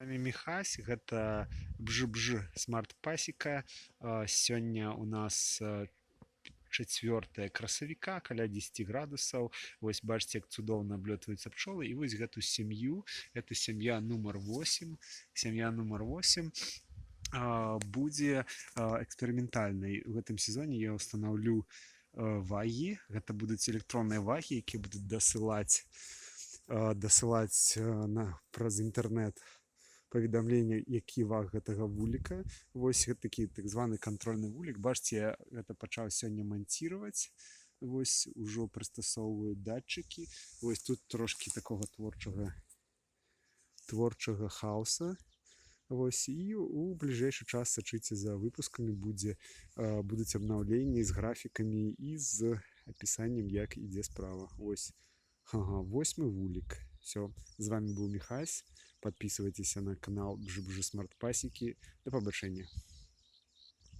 Вами Міхась, гэта бж смарт-пасека. Сёння у нас 4 красавіка, каля 10 градусаў. Вось бачыце, як цудоўна аблётваюцца пчолы. І вось гэту сям'ю, это сям'я нумар 8. Сям'я нумар 8 будзе эксперыментальнай. У гэтым сезоне я ўстанаўлю вагі. Гэта будуць электронныя вагі, якія будуць дасылаць праз інтэрнэт паведамленне, які ваг гэтага вуліка. Вось такі так званы кантрольны вулік. Бачыце, я гэта пачаў сёння манціраваць. Вось ужо прыстасоўваю датчыкі. Вось тут трошкі такога творчага хаоса. Вось, і у бліжэйшы час сачыце за выпускамі, будуць абнаўленні з графікамі і з апісаннем, як ідзе справа. Вось, 8 вулік. Все, з вами был Михась. Подписывайтесь на канал Бжи Смарт Пасеки. До побачення.